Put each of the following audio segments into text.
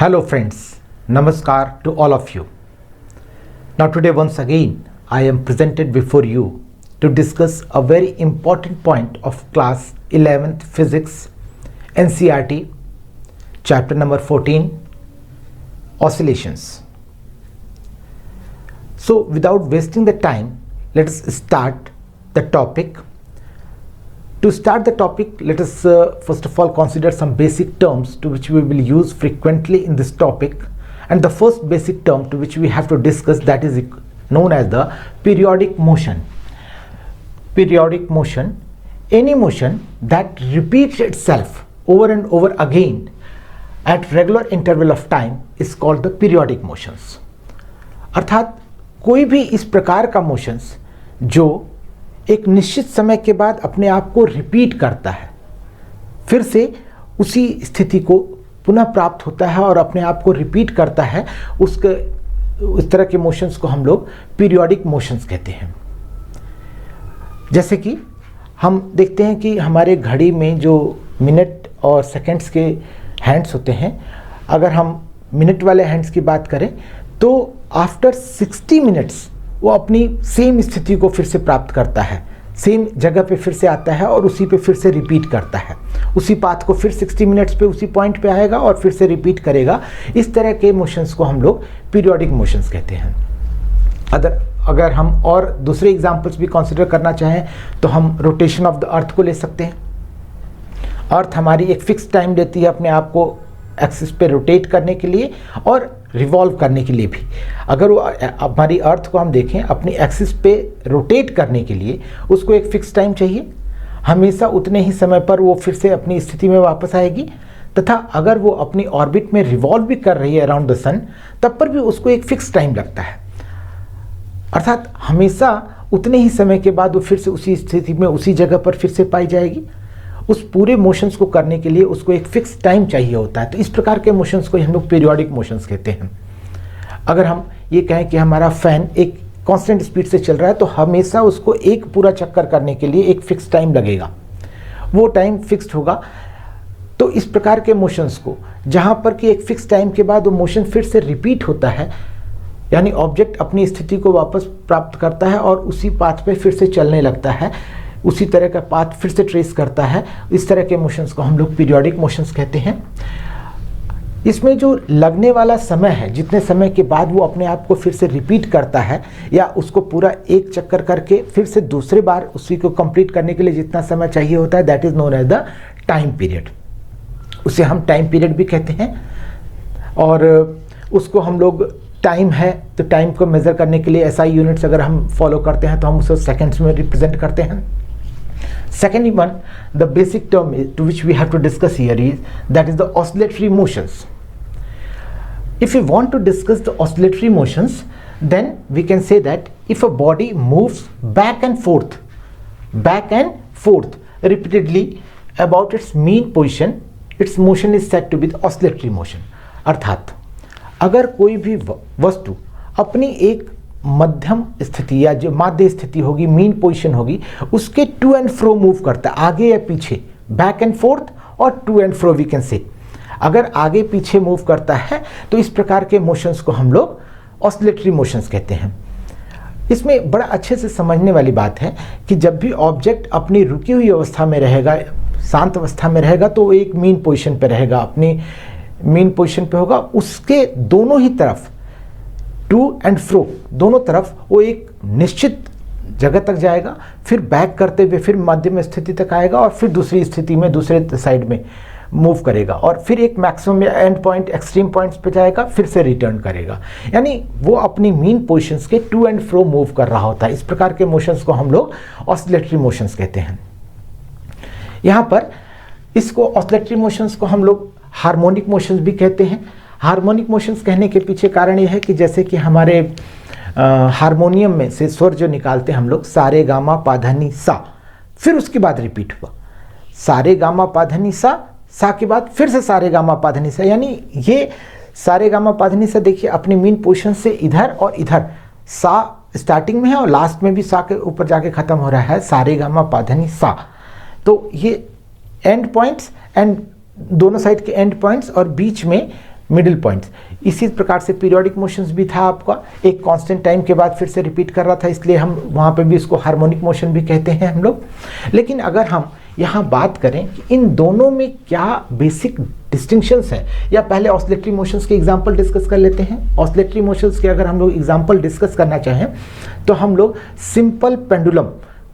Hello friends, Namaskar to all of you. Now today once again I am presented before you to discuss a very important point of class 11th physics NCERT chapter number 14 oscillations. So without wasting the time, let us start the topic. To start the topic, let us first of all consider some basic terms to which we will use frequently in this topic. And the first basic term to which we have to discuss, that is known as the periodic motion. Periodic motion, any motion that repeats itself over and over again at regular interval of time is called the periodic motions. अर्थात कोई भी इस प्रकार का motions जो एक निश्चित समय के बाद अपने आप को रिपीट करता है, फिर से उसी स्थिति को पुनः प्राप्त होता है और अपने आप को रिपीट करता है, उस तरह के मोशंस को हम लोग पीरियोडिक मोशंस कहते हैं। जैसे कि हम देखते हैं कि हमारे घड़ी में जो मिनट और सेकंड्स के हैंड्स होते हैं, अगर हम मिनट वाले हैंड्स की बात करें तो आफ्टर 60 मिनट्स वो अपनी सेम स्थिति को फिर से प्राप्त करता है, सेम जगह पे फिर से आता है और उसी पे फिर से रिपीट करता है। उसी पाथ को फिर 60 मिनट्स पे उसी पॉइंट पे आएगा और फिर से रिपीट करेगा। इस तरह के मोशंस को हम लोग पीरियोडिक मोशंस कहते हैं। अगर हम और दूसरे एग्जांपल्स भी कंसिडर करना चाहें तो हम रोटेशन ऑफ द अर्थ को ले सकते हैं। अर्थ हमारी एक फिक्स टाइम देती है अपने आप को एक्सिस पे रोटेट करने के लिए और रिवॉल्व करने के लिए भी। अगर वो हमारी अर्थ को हम देखें अपनी एक्सिस पे रोटेट करने के लिए उसको एक फिक्स टाइम चाहिए, हमेशा उतने ही समय पर वो फिर से अपनी स्थिति में वापस आएगी। तथा अगर वो अपनी ऑर्बिट में रिवॉल्व भी कर रही है अराउंड द सन, तब पर भी उसको एक फिक्स टाइम लगता है। अर्थात हमेशा उतने ही समय के बाद वो फिर से उसी स्थिति में उसी जगह पर फिर से पाई जाएगी। उस पूरे मोशंस को करने के लिए उसको एक फिक्स टाइम चाहिए होता है। तो इस प्रकार के मोशंस को हम लोग पीरियोडिक मोशंस कहते हैं। अगर हम ये कहें कि हमारा फैन एक कांस्टेंट स्पीड से चल रहा है तो हमेशा उसको एक पूरा चक्कर करने के लिए एक फिक्स टाइम लगेगा, वो टाइम फिक्स्ड होगा। तो इस प्रकार के मोशंस को जहाँ पर कि एक फिक्स टाइम के बाद वो मोशन फिर से रिपीट होता है, यानी ऑब्जेक्ट अपनी स्थिति को वापस प्राप्त करता है और उसी पाथ पे फिर से चलने लगता है, उसी तरह का पाथ फिर से ट्रेस करता है, इस तरह के मोशंस को हम लोग पीरियोडिक मोशंस कहते हैं। इसमें जो लगने वाला समय है, जितने समय के बाद वो अपने आप को फिर से रिपीट करता है या उसको पूरा एक चक्कर करके फिर से दूसरे बार उसी को कंप्लीट करने के लिए जितना समय चाहिए होता है, that is known as the time period. उसे हम टाइम पीरियड भी कहते हैं। और उसको हम लोग टाइम है तो टाइम को मेजर करने के लिए SI यूनिट्स अगर हम फॉलो करते हैं तो हम उसे सेकेंड्स में रिप्रेजेंट करते हैं। Second one, the basic term to which we have to discuss here is that is the oscillatory motions. If we want to discuss the oscillatory motions, then we can say that if a body moves back and forth repeatedly about its mean position, its motion is said to be the oscillatory motion. अर्थात अगर कोई भी वस्तु अपनी एक मध्यम स्थिति या जो माध्य स्थिति होगी, मीन पोजीशन होगी, उसके टू एंड फ्रो मूव करता है, आगे या पीछे, बैक एंड फोर्थ और to and fro we can say. अगर आगे पीछे मूव करता है तो इस प्रकार के मोशंस को हम लोग ऑस्सिलेटरी मोशंस कहते हैं। इसमें बड़ा अच्छे से समझने वाली बात है कि जब भी ऑब्जेक्ट अपनी रुकी हुई अवस्था में रहेगा, शांत अवस्था में रहेगा, तो वो एक मीन पोजीशन पे रहेगा, अपनी मीन पोजीशन पे होगा। उसके दोनों ही तरफ टू एंड फ्रो, दोनों तरफ वो एक निश्चित जगह तक जाएगा, फिर बैक करते हुए फिर मध्यम स्थिति तक आएगा और फिर दूसरी स्थिति में दूसरे साइड में मूव करेगा और फिर एक मैक्सिमम या एंड पॉइंट, एक्सट्रीम पॉइंट्स पे जाएगा, फिर से रिटर्न करेगा। यानी वो अपनी मीन पोजीशंस के टू एंड फ्रो मूव कर रहा होता है। इस प्रकार के मोशंस को हम लोग ऑस्सिलेटरी मोशंस कहते हैं। यहाँ पर इसको ऑस्सिलेटरी मोशंस को हम लोग हार्मोनिक मोशंस भी कहते हैं। हार्मोनिक मोशंस कहने के पीछे कारण यह है कि जैसे कि हमारे हारमोनियम में से स्वर जो निकालते हैं हम लोग, सारे गामा पाधनी सा, फिर उसके बाद रिपीट हुआ, सारे गामा पाधनी सा, सा के बाद फिर से सारे गामा पाधनी सा, यानी ये सारे गामा पाधनी सा देखिए अपनी मीन पोजीशन से इधर और इधर, सा स्टार्टिंग में है और लास्ट में भी सा के ऊपर जाके खत्म हो रहा है, सारे गामा पाधनी सा। तो ये एंड पॉइंट्स एंड दोनों साइड के एंड पॉइंट्स और बीच में मिडिल पॉइंट्स। इसी प्रकार से पीरियोडिक मोशंस भी था आपका, एक कांस्टेंट टाइम के बाद फिर से रिपीट कर रहा था, इसलिए हम वहाँ पे भी इसको हार्मोनिक मोशन भी कहते हैं हम लोग। लेकिन अगर हम यहाँ बात करें कि इन दोनों में क्या बेसिक डिस्टिंक्शंस है, या पहले ऑसिलेटरी मोशंस के एग्जांपल डिस्कस कर लेते हैं। ऑसिलेटरी मोशंस के अगर हम लोग एग्जांपल डिस्कस करना चाहें तो हम लोग सिंपल पेंडुलम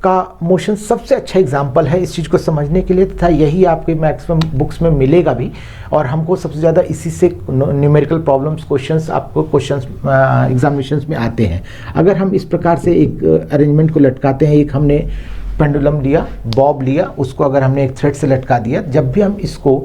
का मोशन सबसे अच्छा एग्जाम्पल है इस चीज़ को समझने के लिए, तथा यही आपके मैक्सिमम बुक्स में मिलेगा भी, और हमको सबसे ज़्यादा इसी से न्यूमेरिकल प्रॉब्लम्स क्वेश्चंस आपको क्वेश्चंस एग्जामिनेशंस में आते हैं। अगर हम इस प्रकार से एक अरेंजमेंट को लटकाते हैं, एक हमने पेंडुलम लिया, बॉब लिया, उसको अगर हमने एक थ्रेड से लटका दिया, जब भी हम इसको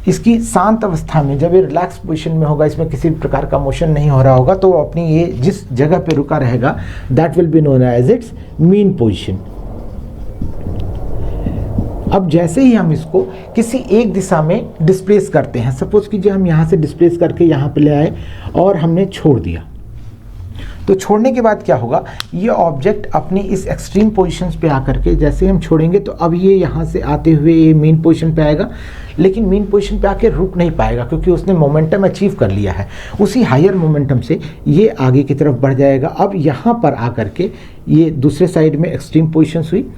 इसकी शांत अवस्था में, जब ये रिलैक्स पोजीशन में होगा, इसमें किसी प्रकार का मोशन नहीं हो रहा होगा, तो अपनी ये जिस जगह पे रुका रहेगा that will be known as its mean position. अब जैसे ही हम इसको किसी एक दिशा में डिस्प्लेस करते हैं, सपोज कीजिए हम यहाँ से डिस्प्लेस करके यहाँ पे ले आए और हमने छोड़ दिया, तो छोड़ने के बाद क्या होगा, ये ऑब्जेक्ट अपनी इस एक्सट्रीम पोजीशंस पे आकर के जैसे हम छोड़ेंगे तो अब ये यहाँ से आते हुए ये मीन पोजीशन पे आएगा, लेकिन मीन पोजीशन पे आके रुक नहीं पाएगा क्योंकि उसने मोमेंटम अचीव कर लिया है। उसी हायर मोमेंटम से ये आगे की तरफ बढ़ जाएगा। अब यहाँ पर आकर के ये दूसरे साइड में एक्सट्रीम पोजीशंस हुई,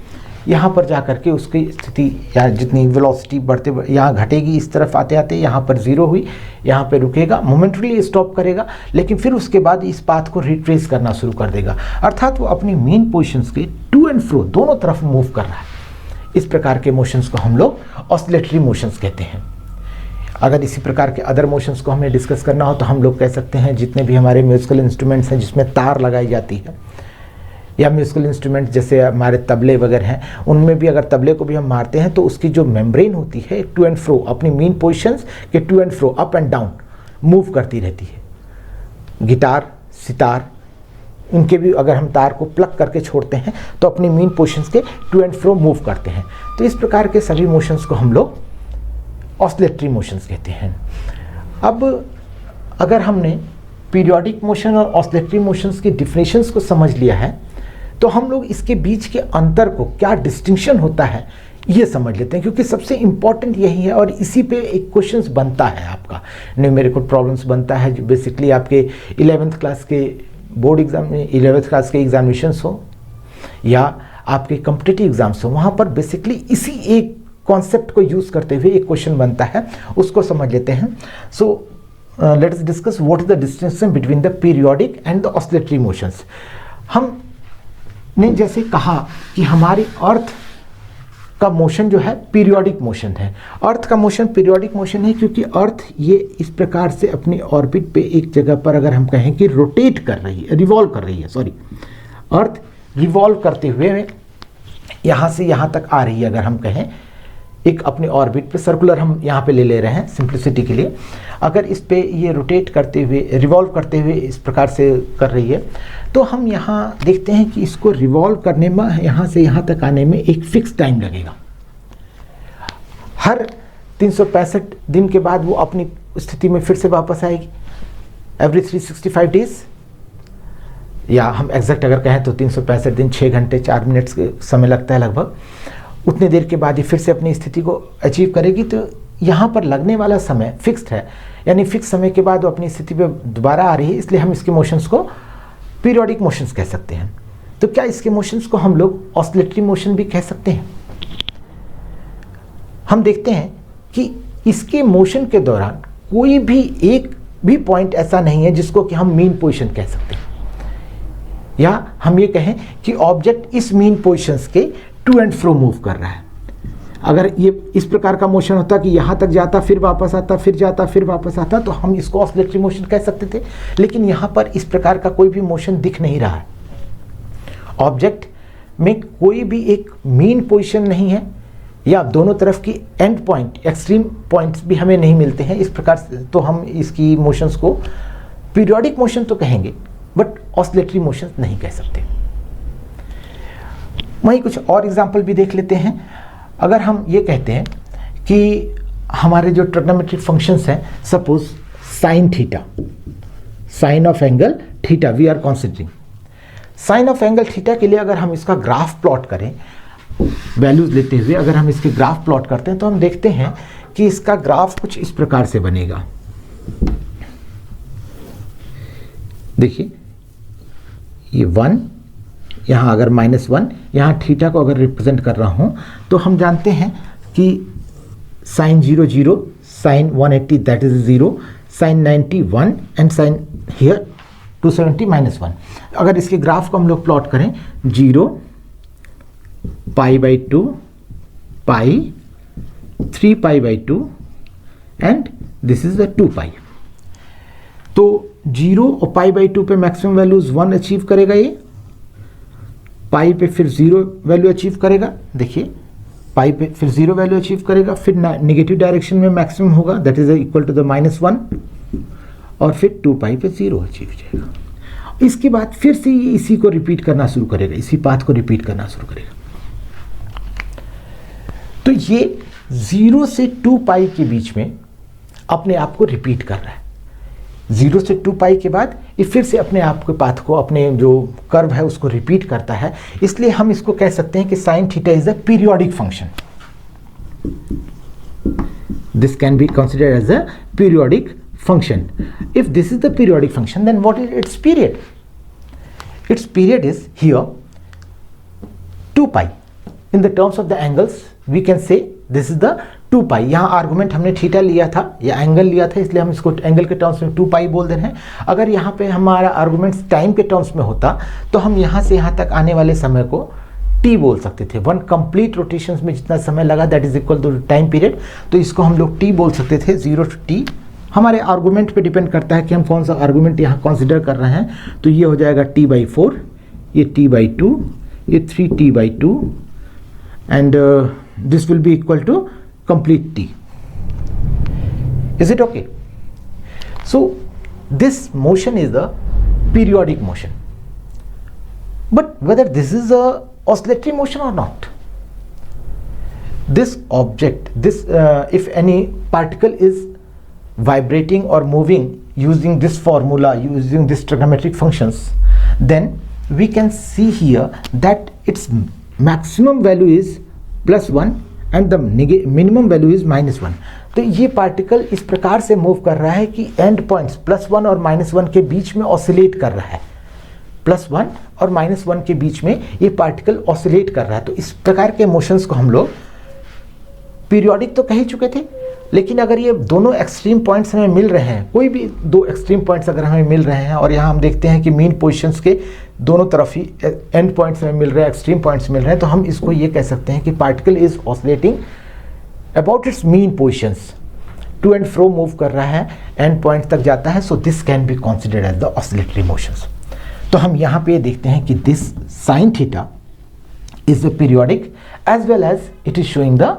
यहाँ पर जा कर के उसकी स्थिति या जितनी वेलोसिटी बढ़ते यहाँ घटेगी, इस तरफ आते आते यहाँ पर ज़ीरो हुई, यहाँ पे रुकेगा, मोमेंटली स्टॉप करेगा, लेकिन फिर उसके बाद इस पाथ को रिट्रेस करना शुरू कर देगा, अर्थात वो अपनी मेन पोजीशंस के टू एंड फ्रो दोनों तरफ मूव कर रहा है। इस प्रकार के मोशंस को हम लोग ऑसिलेटरी मोशंस कहते हैं। अगर इसी प्रकार के अदर मोशंस को हमें डिस्कस करना हो तो हम लोग कह सकते हैं जितने भी हमारे म्यूजिकल इंस्ट्रूमेंट्स हैं जिसमें तार लगाई जाती है, या म्यूजिकल इंस्ट्रूमेंट जैसे हमारे तबले वगैरह हैं, उनमें भी अगर तबले को भी हम मारते हैं तो उसकी जो मेम्ब्रेन होती है टू एंड फ्रो अपनी मेन पोजीशंस के to and fro up and down move करती रहती है। गिटार, सितार, इनके भी अगर हम तार को प्लग करके छोड़ते हैं तो अपनी मेन पोजीशंस के टू एंड फ्रो मूव करते हैं। तो इस प्रकार के सभी मोशंस को हम लोग ऑसिलेटरी मोशंस कहते हैं। अब अगर हमने पीरियोडिक मोशन और ऑसिलेटरी मोशंस की डिफिनेशंस को समझ लिया है तो हम लोग इसके बीच के अंतर को, क्या डिस्टिंक्शन होता है, ये समझ लेते हैं, क्योंकि सबसे इंपॉर्टेंट यही है और इसी पे एक क्वेश्चंस बनता है, आपका न्यूमेरिकल प्रॉब्लम्स बनता है, जो बेसिकली आपके 11th क्लास के बोर्ड एग्जाम में 11th क्लास के एग्जामिनेशंस हो या आपके कॉम्पिटिटिव एग्जाम्स हो, वहाँ पर बेसिकली इसी एक कॉन्सेप्ट को यूज़ करते हुए एक क्वेश्चन बनता है, उसको समझ लेते हैं। So let us discuss what is the distinction between the periodic and the oscillatory motions. हमने जैसे कहा कि हमारी अर्थ का मोशन जो है पीरियोडिक मोशन है। अर्थ का मोशन पीरियोडिक मोशन है क्योंकि अर्थ ये इस प्रकार से अपनी ऑर्बिट पे एक जगह पर, अगर हम कहें कि रोटेट कर रही है, रिवॉल्व कर रही है, सॉरी, अर्थ रिवॉल्व करते हुए यहाँ से यहाँ तक आ रही है, अगर हम कहें एक अपनी ऑर्बिट पे, सर्कुलर हम यहाँ पे ले रहे हैं सिंप्लिसिटी के लिए, अगर इस पे ये रोटेट करते हुए, रिवॉल्व करते हुए इस प्रकार से कर रही है, तो हम यहाँ देखते हैं कि इसको रिवॉल्व करने में, यहाँ से यहाँ तक आने में एक फिक्स टाइम लगेगा। हर 365 दिन के बाद वो अपनी स्थिति में फिर से वापस आएगी, एवरी 365 डेज, या हम एग्जैक्ट अगर कहें तो 365 दिन 6 घंटे 4 मिनट समय लगता है लगभग। उतनी देर के बाद ये फिर से अपनी स्थिति को अचीव करेगी। तो यहाँ पर लगने वाला समय फिक्स्ड है, यानी फिक्स समय के बाद वो अपनी स्थिति पे दोबारा आ रही है, इसलिए हम इसके मोशंस को पीरियोडिक मोशंस कह सकते हैं। तो क्या इसके मोशंस को हम लोग ऑसिलेटरी मोशन भी कह सकते हैं? हम देखते हैं कि इसके मोशन के दौरान कोई भी एक भी पॉइंट ऐसा नहीं है जिसको कि हम मीन पोजीशन कह सकते हैं, या हम ये कहें कि ऑब्जेक्ट इस मीन पोजीशंस के टू एंड फ्रो मूव कर रहा है। अगर ये इस प्रकार का मोशन होता कि यहाँ तक जाता, फिर वापस आता, फिर जाता, फिर वापस आता, तो हम इसको ऑसिलेटरी मोशन कह सकते थे। लेकिन यहाँ पर इस प्रकार का कोई भी मोशन दिख नहीं रहा है, ऑब्जेक्ट में कोई भी एक मीन पोजीशन नहीं है, या दोनों तरफ की एंड पॉइंट, एक्सट्रीम पॉइंट्स भी हमें नहीं मिलते हैं। इस प्रकार से तो हम इसकी मोशंस को पीरियोडिक मोशन तो कहेंगे, बट ऑसिलेटरी मोशन नहीं कह सकते। वहीं कुछ और एग्जाम्पल भी देख लेते हैं। अगर हम ये कहते हैं कि हमारे जो ट्रिग्नोमेट्रिक फंक्शंस हैं, suppose sine theta, sine of angle theta we are considering, sine of angle theta के लिए अगर हम इसका ग्राफ प्लॉट करें, वैल्यूज लेते हुए अगर हम इसके ग्राफ प्लॉट करते हैं, तो हम देखते हैं कि इसका ग्राफ कुछ इस प्रकार से बनेगा। देखिए ये 1, यहाँ अगर -1, यहाँ थीटा को अगर रिप्रेजेंट कर रहा हूँ तो हम जानते हैं कि sine 0 0, sine 180 that is 0, sine 90 1 and sine here 270 -1। अगर इसके ग्राफ को हम लोग प्लॉट करें 0 π/2 पाई 3 π/2 एंड दिस इज द 2 पाई। तो 0 और π/2 पे मैक्सिमम वैल्यूज 1 अचीव करेगा, ये पाई पे फिर 0 वैल्यू अचीव करेगा। देखिए पाई पे फिर 0 वैल्यू अचीव करेगा, फिर नेगेटिव डायरेक्शन में मैक्सिमम होगा that is equal to the -1 और फिर 2 पाई पे 0 अचीव हो जाएगा। इसके बाद फिर से ये इसी को रिपीट करना शुरू करेगा, इसी पाथ को रिपीट करना शुरू करेगा। तो ये 0 से 2 पाई के बीच में अपने आप को रिपीट कर रहा है। 0 से 2 पाई के बाद ये फिर से अपने आप के पाथ को, अपने जो कर्व है उसको रिपीट करता है। इसलिए हम इसको कह सकते हैं कि sine theta is a periodic function. This can be considered as a periodic function. If this is the periodic function then what is its period? Its period is here 2 pi. In the terms of the angles we can say this is the 2 pi. यहाँ argument हमने theta लिया था या angle लिया था, इसलिए हम इसको एंगल के टर्म्स में 2 पाई बोल दे रहे हैं। अगर यहाँ पे हमारा आर्गुमेंट टाइम के टर्म्स में होता तो हम यहाँ से यहाँ तक आने वाले समय को t बोल सकते थे। 1 कंप्लीट रोटेशंस में जितना समय लगा that is equal to time period, तो इसको हम लोग t बोल सकते थे। 0 to t हमारे आर्गुमेंट पे डिपेंड करता है कि हम कौन सा आर्गुमेंट यहाँ कंसिडर कर रहे हैं। तो ये हो जाएगा t/4, ये t/2, ये 3t/2 and this will be equal to complete t. Is it okay? So this motion is a periodic motion, but whether this is a oscillatory motion or not, this object, if any particle is vibrating or moving using this formula, using this trigonometric functions, then we can see here that its maximum value is +1 and the minimum value is -1। तो ये particle इस प्रकार से move कर रहा है कि and points +1 और -1 के बीच में ऑसिलेट कर रहा है। +1 और -1 के बीच में ये पार्टिकल ऑसिलेट कर रहा है। तो इस प्रकार के मोशंस को हम लोग पीरियोडिक तो कह ही चुके थे, लेकिन अगर ये दोनों एक्सट्रीम पॉइंट्स हमें मिल रहे हैं, कोई भी 2 एक्सट्रीम पॉइंट्स अगर हमें मिल रहे हैं और यहाँ हम देखते हैं कि मीन पोजीशंस के दोनों तरफ ही एंड पॉइंट्स हमें मिल रहे हैं, एक्सट्रीम पॉइंट्स मिल रहे हैं, तो हम इसको ये कह सकते हैं कि particle is oscillating about its mean positions, to and fro move कर रहा है, एंड पॉइंट तक जाता है। So this can be considered as the oscillatory motions. तो हम यहाँ पे देखते हैं कि this sine theta is the periodic as well as it is showing the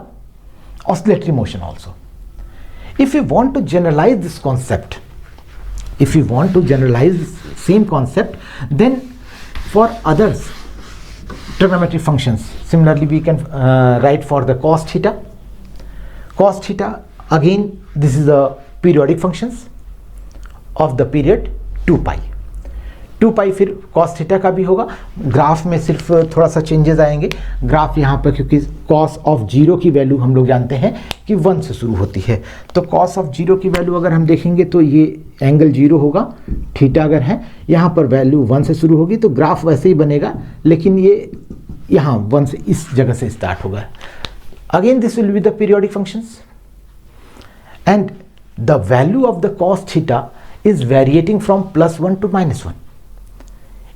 oscillatory motion also. If we want to generalize this concept, if we want to generalize this same concept, then for others trigonometric functions, similarly we can write for the cos theta. Cos theta, again this is the periodic functions of the period 2 pi. 2 पाई फिर cos theta का भी होगा। Graph में सिर्फ थोड़ा सा changes आएंगे। Graph यहाँ पर क्योंकि cos ऑफ 0 की वैल्यू हम लोग जानते हैं कि 1 से शुरू होती है, तो cos ऑफ 0 की वैल्यू अगर हम देखेंगे तो ये एंगल 0 होगा, थीटा अगर है यहाँ पर वैल्यू 1 से शुरू होगी तो ग्राफ वैसे ही बनेगा, लेकिन ये यहाँ 1 से इस जगह से स्टार्ट होगा। Again this will be the periodic functions and the value of the cos theta is variating from +1 to -1।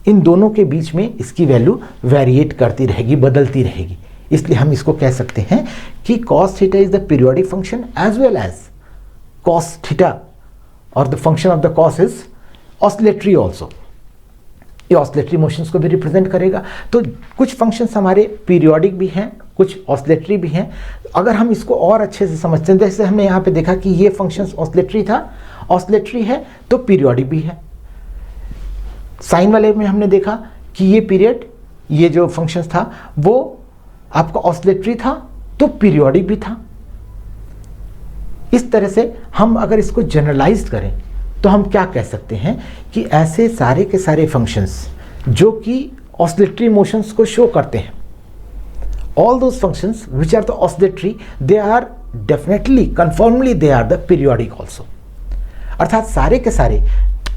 इन दोनों के बीच में इसकी वैल्यू वेरिएट करती रहेगी, बदलती रहेगी। इसलिए हम इसको कह सकते हैं कि cos theta is the periodic function as well as cos theta और the function of the cos is oscillatory also. ये ऑसिलेटरी मोशंस को भी रिप्रेजेंट करेगा। तो कुछ फंक्शंस हमारे पीरियोडिक भी हैं, कुछ ऑसिलेटरी भी हैं। अगर हम इसको और अच्छे से समझते हैं, जैसे हमने यहाँ पे देखा कि ये फंक्शंस ऑसिलेटरी था, ऑसिलेटरी है तो पीरियोडिक भी है। साइन वाले में हमने देखा कि ये पीरियड, ये जो फंक्शंस था वो आपका ऑसिलेटरी था तो पीरियोडिक भी था। इस तरह से हम अगर इसको जनरलाइज करें तो हम क्या कह सकते हैं कि ऐसे सारे के सारे फंक्शंस जो कि ऑसिलेटरी मोशंस को शो करते हैं, all those functions which are the oscillatory, they are definitely, confirmly they are the periodic also. अर्थात सारे के सारे,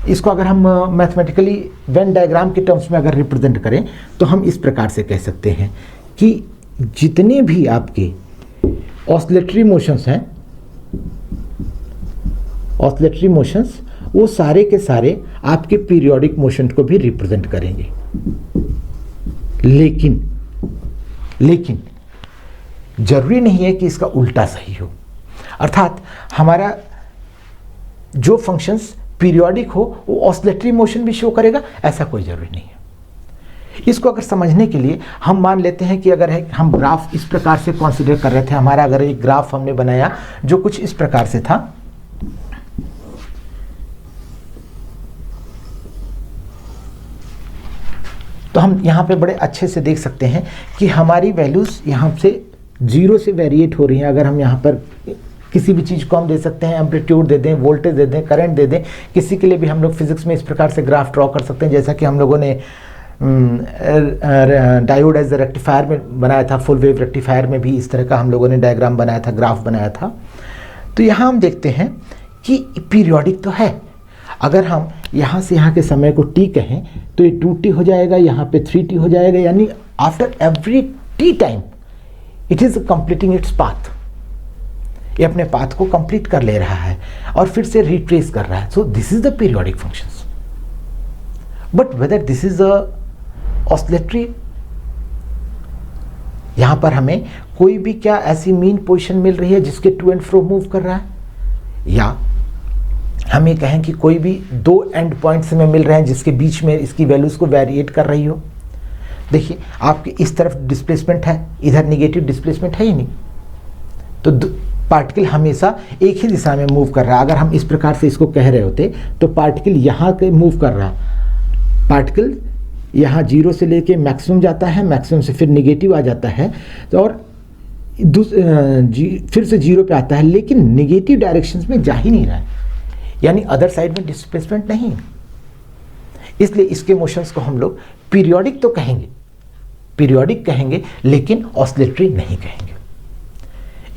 इसको अगर हम मैथमेटिकली वेन डायग्राम के टर्म्स में अगर रिप्रेजेंट करें तो हम इस प्रकार से कह सकते हैं कि जितने भी आपके ऑसिलेटरी मोशंस हैं, ऑसिलेटरी मोशंस, वो सारे के सारे आपके पीरियोडिक मोशन को भी रिप्रेजेंट करेंगे। लेकिन जरूरी नहीं है कि इसका उल्टा सही हो, अर्थात हमारा जो फंक्शंस पीरियोडिक हो वो ऑसिलेटरी मोशन भी शो करेगा, ऐसा कोई जरूरी नहीं है। इसको अगर समझने के लिए हम मान लेते हैं कि अगर हम ग्राफ इस प्रकार से कंसीडर कर रहे थे, हमारा अगर एक ग्राफ हमने बनाया जो कुछ इस प्रकार से था, तो हम यहाँ पे बड़े अच्छे से देख सकते हैं कि हमारी वैल्यूज यहाँ से 0 से वेरिएट हो रही हैं। अगर हम यहाँ पर किसी भी चीज़ को हम दे सकते हैं, एम्पलीट्यूड दे दें, वोल्टेज दे दें, करंट दे दें, किसी के लिए भी हम लोग फिजिक्स में इस प्रकार से ग्राफ ड्रॉ कर सकते हैं, जैसा कि हम लोगों ने डायोड एज ए रेक्टिफायर में बनाया था, फुल वेव रेक्टिफायर में भी इस तरह का हम लोगों ने डायग्राम बनाया था, ग्राफ बनाया था। तो यहाँ हम देखते हैं कि पीरियोडिक तो है। अगर हम यहाँ से यहाँ के समय को t कहें तो ये 2t हो जाएगा, यहाँ पे 3t हो जाएगा, यानी after every t time it is completing its path, ये अपने पाथ को कंप्लीट कर ले रहा है और फिर से रिट्रेस कर रहा है। So this is the periodic functions. But whether this is a oscillatory, यहां पर हमें कोई भी क्या ऐसी मीन पोजीशन मिल रही है जिसके टू एंड फ्रो मूव कर रहा है, या हम ये कहें कि कोई भी 2 एंड पॉइंट्स में मिल रहे हैं जिसके बीच में इसकी वैल्यूज को वेरिएट कर रही हो। देखिए आपके इस तरफ डिस्प्लेसमेंट है, इधर निगेटिव डिस्प्लेसमेंट है ही नहीं, तो पार्टिकल हमेशा एक ही दिशा में मूव कर रहा है। अगर हम इस प्रकार से इसको कह रहे होते तो पार्टिकल यहाँ के मूव कर रहा, पार्टिकल यहाँ 0 से लेके मैक्सिमम जाता है, मैक्सिमम से फिर निगेटिव आ जाता है तो और फिर से 0 पे आता है, लेकिन निगेटिव डायरेक्शंस में जा ही नहीं रहा है, यानी अदर साइड में डिस्प्लेसमेंट नहीं है। इसलिए इसके मोशंस को हम लोग पीरियोडिक तो कहेंगे, पीरियोडिक कहेंगे, लेकिन ऑसिलेटरी नहीं कहेंगे।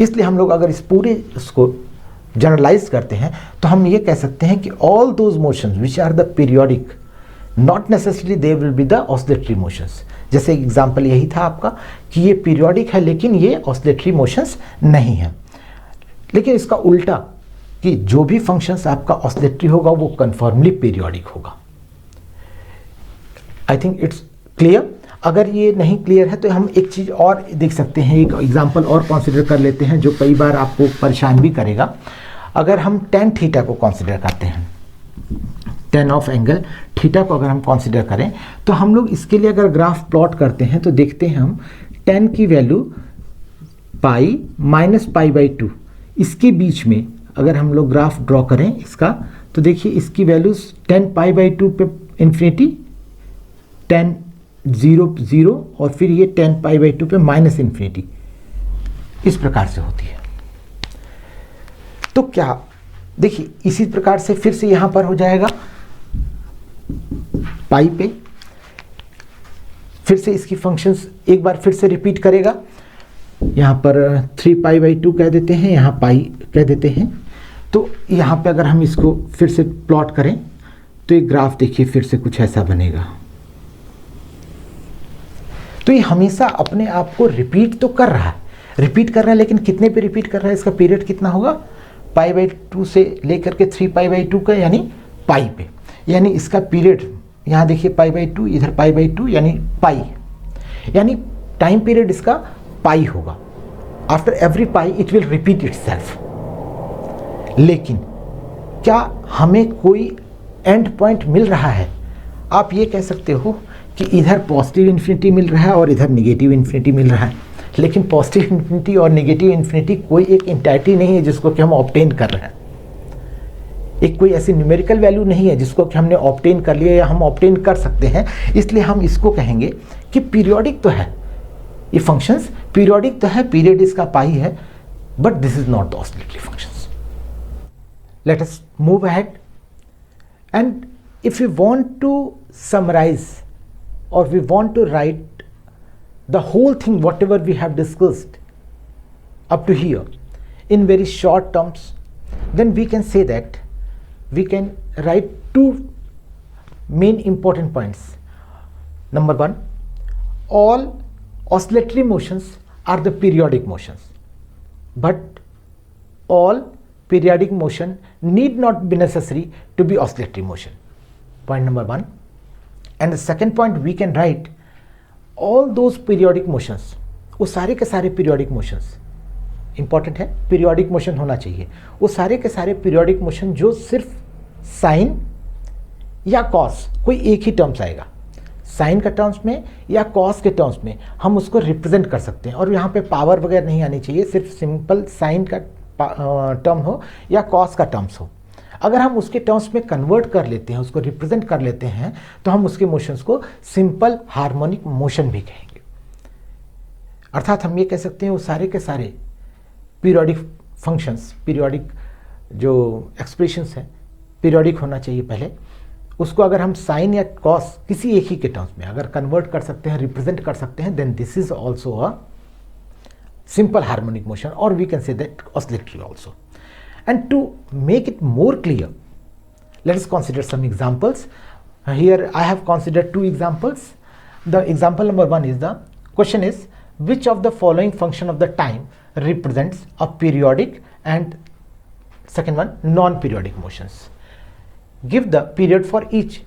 इसलिए हम लोग अगर इस पूरे उसको जनरलाइज करते हैं तो हम ये कह सकते हैं कि all those motions which are the periodic not necessarily they will be the oscillatory motions. जैसे एग्जांपल यही था आपका कि ये पीरियोडिक है लेकिन ये ऑसिलेटरी मोशंस नहीं है। लेकिन इसका उल्टा कि जो भी फंक्शंस आपका ऑसिलेटरी होगा वो कन्फर्मली पीरियोडिक होगा। I think it's clear. अगर ये नहीं क्लियर है तो हम एक चीज़ और देख सकते हैं, एक एग्जांपल और कंसीडर कर लेते हैं जो कई बार आपको परेशान भी करेगा। अगर हम tan थीटा को कंसीडर करते हैं, tan ऑफ एंगल थीटा को अगर हम कंसीडर करें तो हम लोग इसके लिए अगर ग्राफ प्लॉट करते हैं तो देखते हैं हम tan की value pi minus pi by 2, इसके बीच में अगर हम लोग ग्राफ ड्रॉ करें इसका तो देखिए इसकी वैल्यूज tan पाई बाई 2 पे इन्फिनिटी, tan 0 0 और फिर ये tan पाई बाई 2 पे माइनस इन्फिनिटी, इस प्रकार से होती है। तो क्या देखिए इसी प्रकार से फिर से यहाँ पर हो जाएगा पाई पे, फिर से इसकी फंक्शंस एक बार फिर से रिपीट करेगा। यहाँ पर 3 पाई बाई 2 कह देते हैं, यहाँ पाई कह देते हैं। तो यहाँ पे अगर हम इसको फिर से प्लॉट करें तो ये ग्राफ देखिए फिर से कुछ ऐसा बनेगा। तो ये हमेशा अपने आप को रिपीट तो कर रहा है, रिपीट कर रहा है, लेकिन कितने पे रिपीट कर रहा है, इसका पीरियड कितना होगा, पाई बाई 2 से लेकर के 3 पाई बाई 2 का, यानी पाई पे, यानी इसका पीरियड यहाँ देखिए पाई बाई 2, इधर पाई बाई 2 यानी पाई, यानी टाइम पीरियड इसका पाई होगा। After every pi it will repeat itself. लेकिन क्या हमें कोई एंड पॉइंट मिल रहा है? आप ये कह सकते हो कि इधर पॉजिटिव इन्फिनिटी मिल रहा है और इधर निगेटिव इन्फिनिटी मिल रहा है, लेकिन पॉजिटिव इन्फिनिटी और निगेटिव इन्फिनिटी कोई एक इंटाइटी नहीं है जिसको कि हम ऑब्टेन कर रहे हैं। एक कोई ऐसी न्यूमेरिकल वैल्यू नहीं है जिसको कि हमने ऑब्टेन कर लिया या हम ऑब्टेन कर सकते हैं। इसलिए हम इसको कहेंगे कि पीरियोडिक तो है, ये फंक्शंस पीरियोडिक तो है, पीरियड इसका पाई है, but this is not the oscillatory functions. Let us move ahead, and if we want to summarize or we want to write the whole thing whatever we have discussed up to here in very short terms, then we can say that we can write two main important points. Number one, all oscillatory motions are the periodic motions, but all periodic motion need not be necessary to be oscillatory motion. Point number one. And the second point, we can write all those periodic motions, वो सारे के सारे periodic motions, important है, periodic motion होना चाहिए, वो सारे के सारे पीरियोडिक मोशन जो सिर्फ साइन या कॉस, कोई एक ही टर्म्स आएगा, साइन का टर्म्स में या कॉस के टर्म्स में हम उसको रिप्रेजेंट कर सकते हैं। और यहाँ पे पावर वगैरह नहीं आनी चाहिए, सिर्फ सिंपल साइन का टर्म हो या कॉस का टर्म्स हो। अगर हम उसके टर्म्स में कन्वर्ट कर लेते हैं, उसको रिप्रेजेंट कर लेते हैं, तो हम उसके मोशंस को सिंपल हार्मोनिक मोशन भी कहेंगे। अर्थात हम ये कह सकते हैं वो सारे के सारे पीरियोडिक फंक्शंस, पीरियोडिक जो एक्सप्रेशंस हैं, पीरियोडिक होना चाहिए पहले, उसको अगर हम साइन या कॉस किसी एक ही के टर्म्स में अगर कन्वर्ट कर सकते हैं, रिप्रेजेंट कर सकते हैं, then this is also a simple harmonic motion, or we can say that oscillatory also. And to make it more clear, let us consider some examples. Here I have considered two examples. The example number one is, the question is, which of the following function of the time represents a periodic and second one non-periodic motions. Give the period for each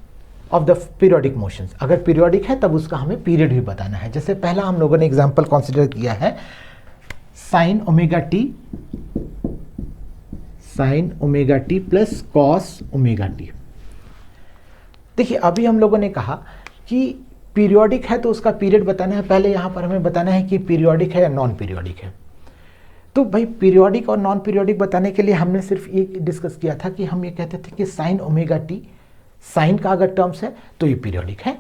of the periodic motions. अगर periodic है तब उसका हमें period भी बताना है। जैसे पहला हम लोगों ने example consider किया है sine omega T plus cos omega T. देखिए अभी हम लोगों ने कहा कि पीरियोडिक है तो उसका पीरियड बताना है, पहले यहाँ पर हमें बताना है कि पीरियोडिक है या नॉन पीरियोडिक है। तो भाई पीरियोडिक और नॉन पीरियोडिक बताने के लिए हमने सिर्फ एक डिस्कस किया था कि हम ये कहते थे कि साइन ओमेगा टी, साइन का अगर टर्म्स है तो ये पीरियोडिक है,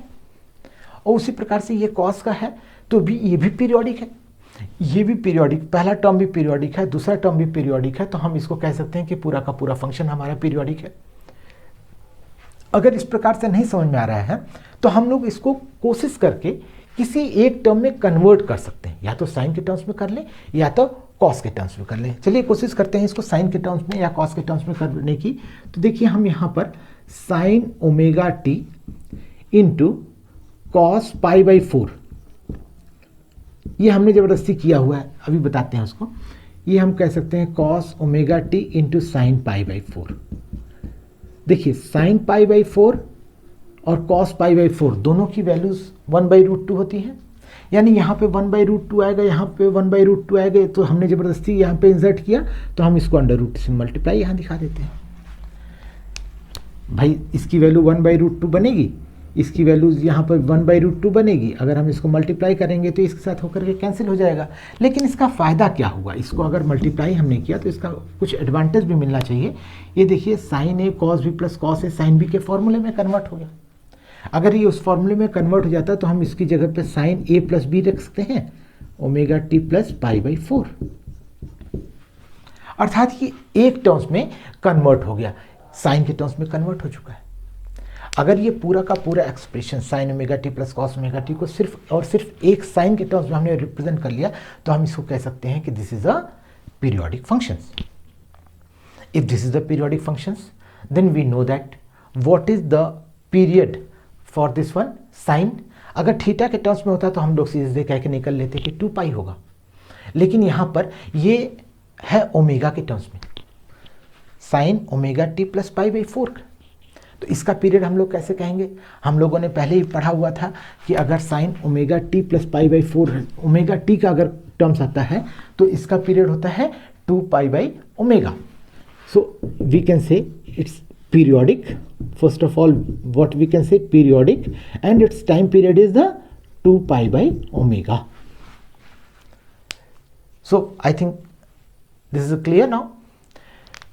और उसी प्रकार से ये कॉस का है तो भी ये भी पीरियोडिक है, ये भी पीरियोडिक, पहला टर्म भी पीरियोडिक है, दूसरा टर्म भी पीरियोडिक है, तो हम इसको कह सकते हैं कि पूरा का पूरा फंक्शन हमारा पीरियोडिक है। अगर इस प्रकार से नहीं समझ में आ रहा है तो हम लोग इसको कोशिश करके किसी एक टर्म में कन्वर्ट कर सकते हैं, या तो साइन के टर्म्स में कर लें या तो कॉस के टर्म्स में कर लें। चलिए कोशिश करते हैं इसको साइन के टर्म्स में या कॉस के टर्म्स में करने की। तो देखिए हम यहाँ पर sine omega T into cos pi by 4, ये हमने ज़बरदस्ती किया हुआ है, अभी बताते हैं उसको। ये हम कह सकते हैं cos omega T into sine pi by 4। देखिए साइन पाई बाई 4 और कॉस पाई बाई 4 दोनों की वैल्यूज़ 1/√2 होती हैं, यानी यहाँ पे 1/√2 आएगा, यहाँ पे 1/√2 आएगा, तो हमने ज़बरदस्ती यहाँ पे इंसर्ट किया, तो हम इसको अंडर रूट से मल्टीप्लाई यहाँ दिखा देते हैं। भाई इसकी वैल्यू 1/√2 बनेगी, इसकी वैल्यूज़ यहाँ पर 1/√2 बनेगी, अगर हम इसको मल्टीप्लाई करेंगे तो इसके साथ होकर के कैंसिल हो जाएगा। लेकिन इसका फ़ायदा क्या हुआ, इसको अगर मल्टीप्लाई हमने किया तो इसका कुछ एडवांटेज भी मिलना चाहिए। ये देखिए sign A cos B plus cos A sine B के फॉर्मूले में कन्वर्ट हो गया। अगर ये उस फॉर्मूले में कन्वर्ट हो जाता तो हम इसकी जगह पे साइन ए प्लस बी रख सकते हैं, omega T plus pi by 4, अर्थात कि एक टर्म्स में कन्वर्ट हो गया, साइन के टर्म्स में कन्वर्ट हो चुका है। अगर ये पूरा का पूरा expression sine omega T plus cos omega T को सिर्फ और सिर्फ एक साइन के टर्म्स में हमने रिप्रेजेंट कर लिया, तो हम इसको कह सकते हैं कि this is a periodic functions. If this is the periodic functions, then we know that what is the period for this one sine. अगर थीटा के टर्म्स में होता तो हम लोग सीधे कह के निकल लेते कि 2 पाई होगा, लेकिन यहाँ पर ये है ओमेगा के टर्म्स में, sine omega T plus pi by 4। तो इसका पीरियड हम लोग कैसे कहेंगे, हम लोगों ने पहले ही पढ़ा हुआ था कि अगर sine omega T plus pi by 4, omega T का अगर टर्म्स आता है तो इसका पीरियड होता है 2 pi by omega. So we can say its periodic. First of all, what we can say periodic, and its time period is the 2 pi by omega. So I think this is clear now.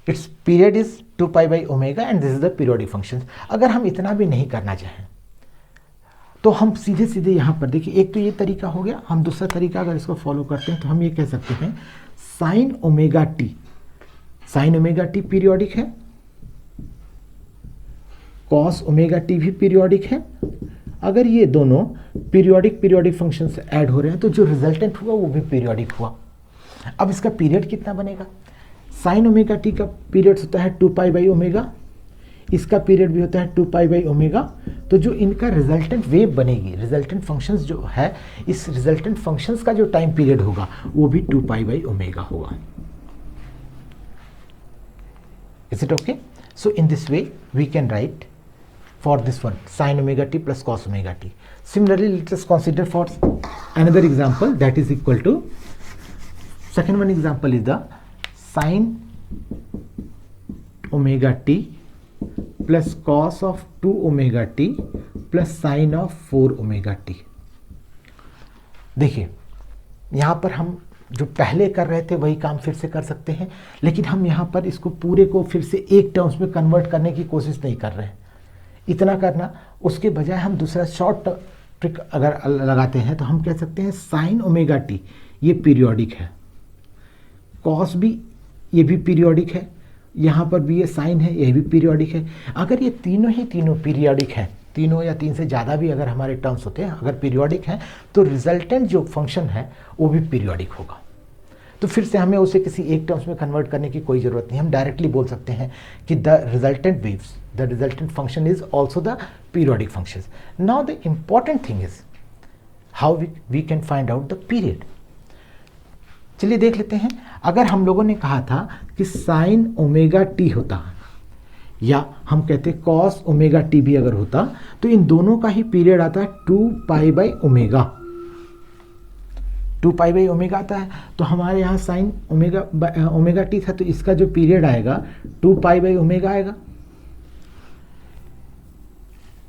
Its period is 2 pi by omega and this is the periodic functions. अगर हम इतना भी नहीं करना चाहें तो हम सीधे सीधे यहाँ पर देखिए, एक तो ये तरीका हो गया, हम दूसरा तरीका अगर इसको फॉलो करते हैं तो हम ये कह सकते हैं साइन ओमेगा टी पीरियोडिक है, कॉस ओमेगा टी भी पीरियोडिक है। अगर ये दोनों पीरियोडिक फंक्शन से ऐड हो रहे हैं तो जो रिजल्टेंट हुआ वो भी पीरियोडिक हुआ। अब इसका पीरियड कितना बनेगा, साइन ओमेगा टी का पीरियड होता है 2 पाई बाई ओमेगा, इसका पीरियड भी होता है 2π/ω। तो जो इनका रिजल्टेंट वेव बनेगी, रिजल्टेंट फंक्शंस जो है, इस रिजल्टेंट फंक्शंस का जो टाइम पीरियड होगा वो भी 2π/ω होगा। Is it okay? So in this way we can write for this one sin ωt plus cos ωt. Similarly, let us consider for another example, that is equal to, second one example is the sin ωt plus cos of 2ωt plus sin of 4ωt. देखिए यहाँ पर हम जो पहले कर रहे थे वही काम फिर से कर सकते हैं, लेकिन हम यहाँ पर इसको पूरे को फिर से एक टर्म्स में कन्वर्ट करने की कोशिश नहीं कर रहे हैं। इतना करना, उसके बजाय हम दूसरा शॉर्ट ट्रिक अगर लगाते हैं तो हम कह सकते हैं साइन ωt ये पीरियोडिक है, कॉस भी ये भी पीरियोडिक है, यहाँ पर भी ये साइन है ये भी पीरियोडिक है। अगर ये तीनों पीरियोडिक हैं, तीनों या तीन से ज़्यादा भी अगर हमारे टर्म्स होते हैं अगर पीरियोडिक हैं, तो रिजल्टेंट जो फंक्शन है वो भी पीरियोडिक होगा। तो फिर से हमें उसे किसी एक टर्म्स में कन्वर्ट करने की कोई ज़रूरत नहीं, हम डायरेक्टली बोल सकते हैं कि the resultant waves, the resultant function is also the periodic function. Now the important thing is how we can find out the period. चलिए देख लेते हैं। अगर हम लोगों ने कहा था कि साइन ωt होता या हम कहते कॉस ωt भी अगर होता, तो इन दोनों का ही पीरियड आता है 2π/ω। 2π/ω आता है, तो हमारे यहाँ साइन ωt था, तो इसका जो पीरियड आएगा 2π/ω आएगा।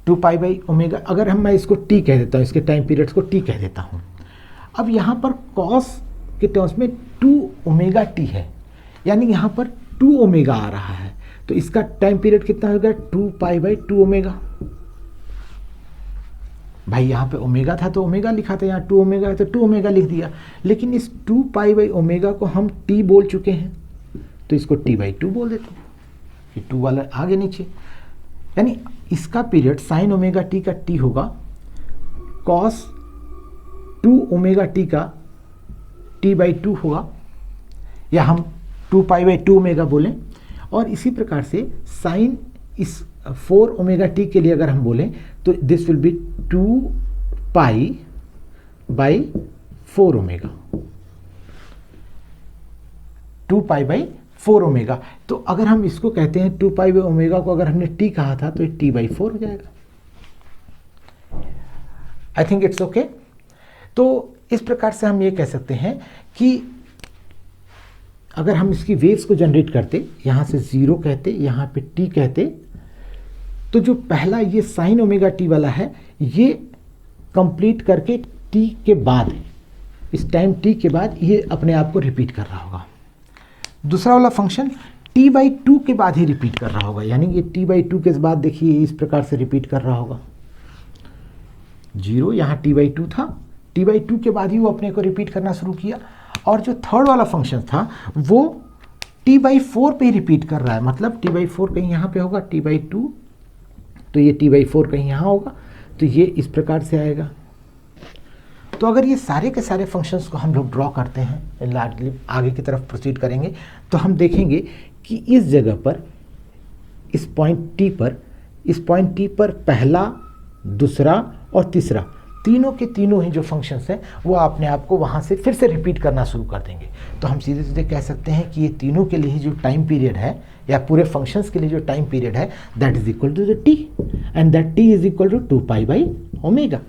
2π/ω अगर मैं इसको t कह देता हूँ, इसके टाइम पीरियड्स को t कह देता हूँ। अब यहाँ पर कॉस के टर्म्स में 2ωt है, यानी यहाँ पर 2ω आ रहा है, तो इसका टाइम पीरियड कितना होगा 2π/2ω। भाई यहाँ पे ओमेगा था तो ओमेगा लिखा था, यहाँ 2ω है तो 2ω लिख दिया, लेकिन इस 2π/ω को हम t बोल चुके हैं तो इसको t/2 बोल देते हैं, ये 2 वाला आगे नीचे, यानी इसका पीरियड sin ωt का t होगा, cos 2ωt का t/2 होगा, या हम 2π/2ω बोलें। और इसी प्रकार से साइन इस 4ωt के लिए अगर हम बोलें तो दिस विल बी 2π/4ω। 2π/4ω। तो अगर हम इसको कहते हैं 2π/ω को अगर हमने t कहा था तो ये t/4 हो जाएगा। I think it's okay. तो इस प्रकार से हम ये कह सकते हैं कि अगर हम इसकी वेव्स को जनरेट करते, यहाँ से 0 कहते, यहाँ पे t कहते, तो जो पहला ये साइन ωt वाला है ये कंप्लीट करके t के बाद, इस टाइम t के बाद ये अपने आप को रिपीट कर रहा होगा। दूसरा वाला फंक्शन t/2 के बाद ही रिपीट कर रहा होगा, यानी ये t/2 के बाद देखिए इस प्रकार से रिपीट कर रहा होगा। 0 यहाँ t/2 था, t/2 के बाद ही वो अपने को रिपीट करना शुरू किया। और जो थर्ड वाला फंक्शन था वो t/4 पे ही रिपीट कर रहा है, मतलब t/4 कहीं यहाँ पे होगा, t/2 तो ये t/4 कहीं यहाँ होगा, तो ये इस प्रकार से आएगा। तो अगर ये सारे के सारे फंक्शंस को हम लोग ड्रॉ करते हैं, आगे की तरफ प्रोसीड करेंगे, तो हम देखेंगे कि इस जगह पर, इस पॉइंट t पर पहला, दूसरा और तीसरा, तीनों के तीनों ही जो फंक्शंस हैं वो अपने आप को वहाँ से फिर से रिपीट करना शुरू कर देंगे। तो हम सीधे सीधे कह सकते हैं कि ये तीनों के लिए जो टाइम पीरियड है, या पूरे फंक्शंस के लिए जो टाइम पीरियड है, that is equal to the t, and that t is equal to 2π/ω।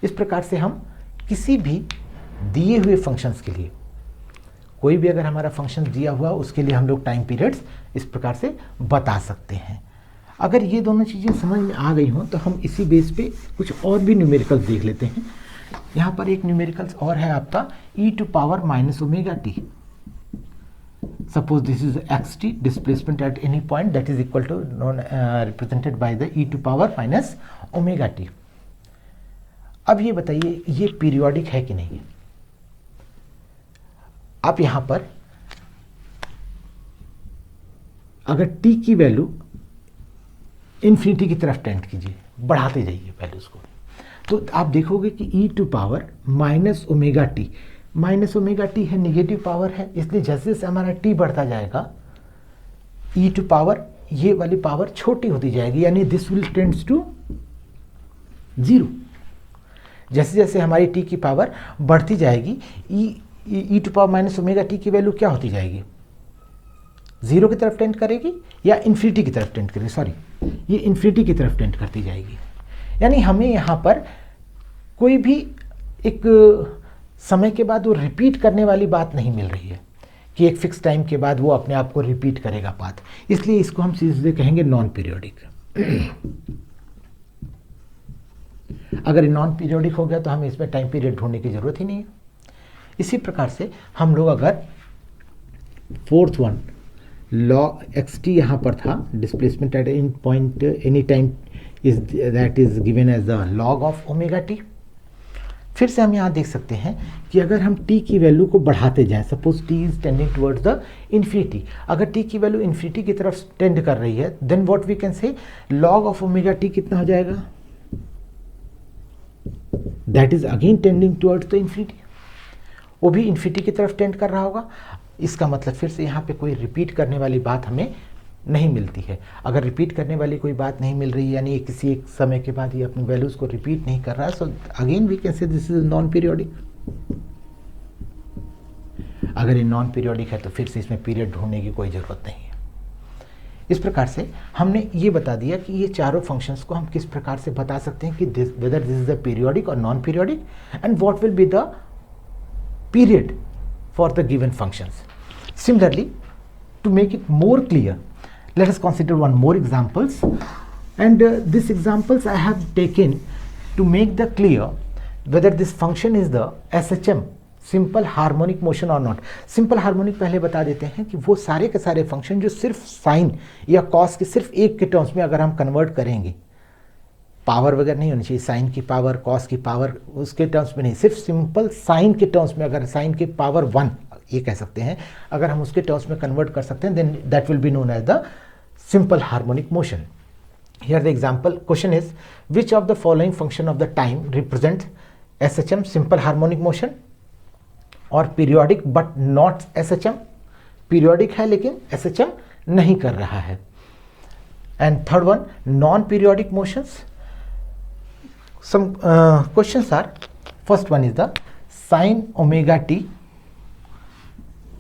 इस प्रकार से हम किसी भी दिए हुए फंक्शंस के लिए, कोई भी अगर हमारा फंक्शन दिया हुआ उसके लिए हम लोग टाइम पीरियड्स इस प्रकार से बता सकते हैं। अगर ये दोनों चीज़ें समझ में आ गई हों तो हम इसी बेस पे कुछ और भी न्यूमेरिकल्स देख लेते हैं। यहाँ पर एक न्यूमेरिकल्स और है आपका e⁻⁻ωt। Suppose this is xt, displacement at any point that is equal to represented by the e⁻⁻ωt। अब ये बताइए ये पीरियोडिक है कि नहीं। आप यहाँ पर अगर t की वैल्यू इन्फिनिटी की तरफ टेंड कीजिए, बढ़ाते जाइए वैल्यूज को, तो आप देखोगे कि e⁻⁻ωt, -ωt है, निगेटिव पावर है, इसलिए जैसे जैसे हमारा t बढ़ता जाएगा e⁻, ये वाली पावर छोटी होती जाएगी, यानी दिस विल टेंड्स टू 0। जैसे जैसे हमारी t की पावर बढ़ती जाएगी e to power minus omega t की वैल्यू क्या होती जाएगी, 0 की तरफ टेंड करेगी या इन्फिनिटी की तरफ टेंड करेगी, सॉरी ये इन्फिनिटी की तरफ टेंड करती जाएगी। यानी हमें यहाँ पर कोई भी एक समय के बाद वो रिपीट करने वाली बात नहीं मिल रही है कि एक फिक्स टाइम के बाद वो अपने आप को रिपीट करेगा पाथ, इसलिए इसको हम सीधे कहेंगे नॉन पीरियोडिक। अगर ये नॉन पीरियोडिक हो गया तो हमें इसमें टाइम पीरियड ढूंढने की जरूरत ही नहीं है। इसी प्रकार से हम लोग अगर fourth one log x t यहाँ पर था, displacement at in point any time is that is given as the log of omega t. फिर से हम यहाँ देख सकते हैं कि अगर हम t की वैल्यू को बढ़ाते जाएं, suppose t is tending towards the infinity, अगर t की वैल्यू इन्फिनिटी की तरफ टेंड कर रही है, then what we can say log of omega t कितना हो जाएगा, that is again tending towards the infinity, वो भी इन्फिनिटी की तरफ टेंड कर रहा होगा। इसका मतलब फिर से यहाँ पे कोई रिपीट करने वाली बात हमें नहीं मिलती है। अगर रिपीट करने वाली कोई बात नहीं मिल रही है, यानी किसी एक समय के बाद ये अपनी वैल्यूज को रिपीट नहीं कर रहा है, so again we can say this is non periodic. अगर ये नॉन पीरियोडिक है तो फिर से इसमें पीरियड ढूंढने की कोई ज़रूरत नहीं है। इस प्रकार से हमने ये बता दिया कि ये चारों फंक्शंस को हम किस प्रकार से बता सकते हैं कि whether this is the periodic और non periodic and what will be the period for the given functions. Similarly, to make it more clear, let us consider one more examples, and these examples I have taken to make the clear whether this function is the SHM, simple harmonic motion or not. Simple harmonic पहले बता देते हैं कि वो सारे के सारे function जो सिर्फ साइन या कॉस के सिर्फ एक के टर्म्स में अगर हम कन्वर्ट करेंगे, पावर वगैरह नहीं होनी चाहिए, साइन की पावर कॉस की पावर उसके टर्म्स में नहीं, सिर्फ सिंपल साइन के टर्म्स में, अगर साइन की पावर 1 ये कह सकते हैं, अगर हम उसके टर्म्स में कन्वर्ट कर सकते हैं, then that will be known as the simple harmonic motion. Here the example question is which of the following function of the time represent SHM simple harmonic motion और periodic but not SHM, periodic है लेकिन SHM नहीं कर रहा है। And third one non periodic motions. Some questions are, first one is the sine omega t.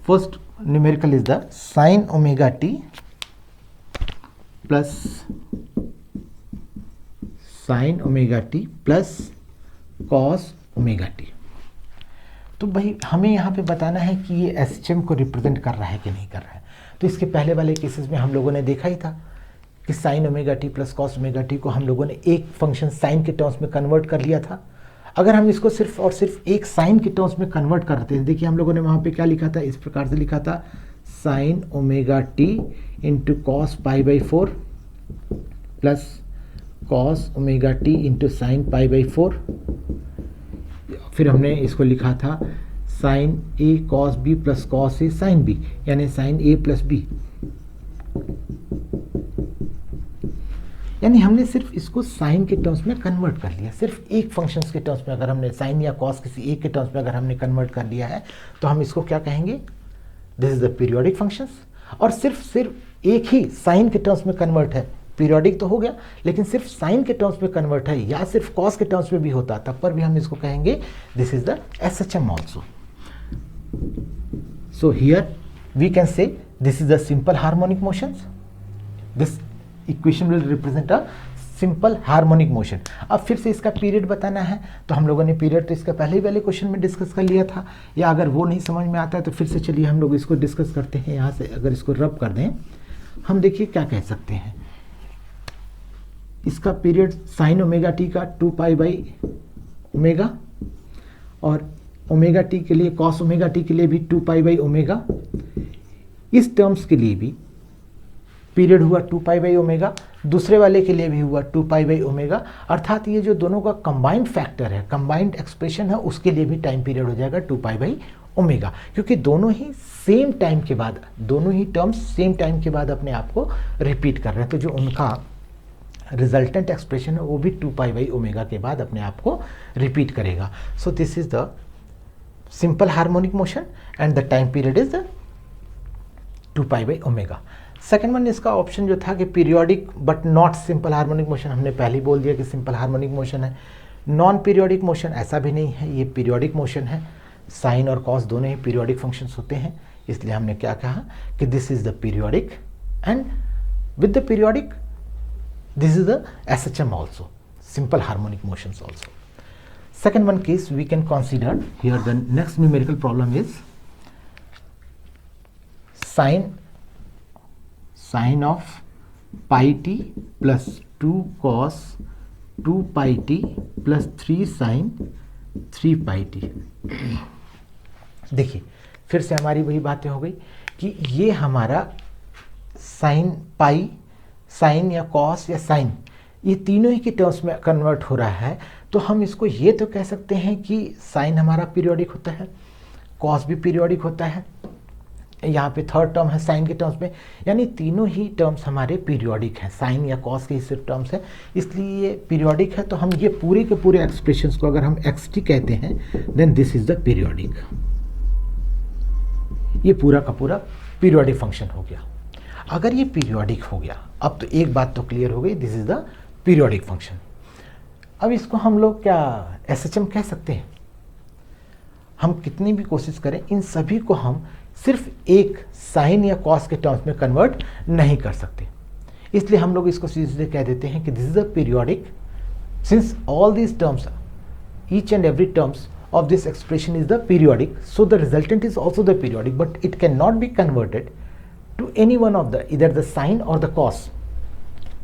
First numerical is the sine omega t plus sine omega t plus cos omega t. तो भाई हमें यहाँ पे बताना है कि ये SHM को रिप्रेजेंट कर रहा है कि नहीं कर रहा है. तो इसके पहले वाले केसेस में हम लोगों ने देखा ही था कि sine omega T plus cos omega T को हम लोगों ने एक फंक्शन साइन के टर्म्स में कन्वर्ट कर लिया था. अगर हम इसको सिर्फ और सिर्फ एक साइन के टर्म्स में कन्वर्ट करते हैं, देखिए हम लोगों ने वहाँ पे क्या लिखा था, इस प्रकार से लिखा था sine omega T into cos pi by 4 plus cos omega T into sine pi by 4. फिर हमने इसको लिखा था sign A cos B plus cos A sine B, यानी साइन ए प्लस बी. यानी हमने सिर्फ इसको साइन के टर्म्स में कन्वर्ट कर लिया. सिर्फ एक फंक्शंस के टर्म्स में अगर हमने साइन या कॉस किसी एक के टर्म्स में अगर हमने कन्वर्ट कर लिया है तो हम इसको क्या कहेंगे, this is the periodic functions. और सिर्फ एक ही साइन के टर्म्स में कन्वर्ट है, पीरियोडिक तो हो गया लेकिन सिर्फ साइन के टर्म्स में कन्वर्ट है या सिर्फ कॉस के टर्म्स में भी होता तब पर भी हम इसको कहेंगे this is the SHM also. So here we can say this is the simple harmonic motions. This equation will represent a simple harmonic motion. अब फिर से इसका पीरियड बताना है तो हम लोगों ने पीरियड तो इसका पहले ही वाले क्वेश्चन में डिस्कस कर लिया था, या अगर वो नहीं समझ में आता है तो फिर से चलिए हम लोग इसको डिस्कस करते हैं. यहाँ से अगर इसको रब कर दें हम देखिए क्या कह सकते हैं. इसका पीरियड साइन ओमेगा टी का 2 पाई बाई ओमेगा और ओमेगा टी के लिए कॉस ओमेगा टी के लिए भी 2 पाई बाई ओमेगा. इस टर्म्स के लिए भी पीरियड हुआ 2 पाई बाई ओमेगा, दूसरे वाले के लिए भी हुआ 2 पाई बाई ओमेगा. अर्थात ये जो दोनों का कंबाइंड फैक्टर है, कंबाइंड एक्सप्रेशन है, उसके लिए भी टाइम पीरियड हो जाएगा 2 पाई बाई ओमेगा, क्योंकि दोनों ही सेम टाइम के बाद, दोनों ही टर्म्स सेम टाइम के बाद अपने आप को रिपीट कर रहे हैं. तो जो उनका रिजल्टेंट एक्सप्रेशन है वो भी 2 पाई बाई ओमेगा के बाद अपने आप को रिपीट करेगा. सो this is the simple harmonic motion and the time period is the 2 pi by omega. Second one इसका ऑप्शन जो था कि periodic but not simple harmonic motion, हमने पहले ही बोल दिया कि सिंपल हार्मोनिक मोशन है। नॉन पीरियोडिक मोशन ऐसा भी नहीं है, ये पीरियोडिक मोशन है। साइन और कॉस दोनों ही पीरियोडिक फंक्शंस होते हैं, इसलिए हमने क्या कहा कि this is the periodic and with the periodic this is the SHM also, simple harmonic motions also. Second one case we can consider here, the next numerical problem is sine of pi t plus 2 cos 2 pi t plus 3 sin 3 pi t। देखिए फिर से हमारी वही बातें हो गई कि ये हमारा साइन पाई, साइन या कॉस या साइन, ये तीनों ही के टर्म्स में कन्वर्ट हो रहा है। तो हम इसको ये तो कह सकते हैं कि साइन हमारा पीरियोडिक होता है, कॉस भी पीरियोडिक होता है, यहाँ पे थर्ड टर्म है साइन के टर्म्स में, यानी तीनों ही टर्म्स हमारे पीरियोडिक हैं। साइन या कॉस के ही सिर्फ टर्म्स हैं, इसलिए ये पीरियोडिक है। तो हम ये पूरे के पूरे एक्सप्रेशंस को अगर हम xt कहते हैं then this is the periodic. ये पूरा का पूरा पीरियोडिक फंक्शन हो गया। अगर ये पीरियोडिक हो गया, अब तो एक बात तो क्लियर हो गई, this is the periodic function. अब इसको हम लोग क्या SHM कह सकते हैं? हम कितनी भी कोशिश करें इन सभी को हम सिर्फ एक साइन या कॉस के टर्म्स में कन्वर्ट नहीं कर सकते, इसलिए हम लोग इसको सीधे कह देते हैं कि this is the periodic since all these terms, each and every terms of this expression is the periodic, so the resultant is also the periodic, but it cannot be converted to any one of the either the sine or the cos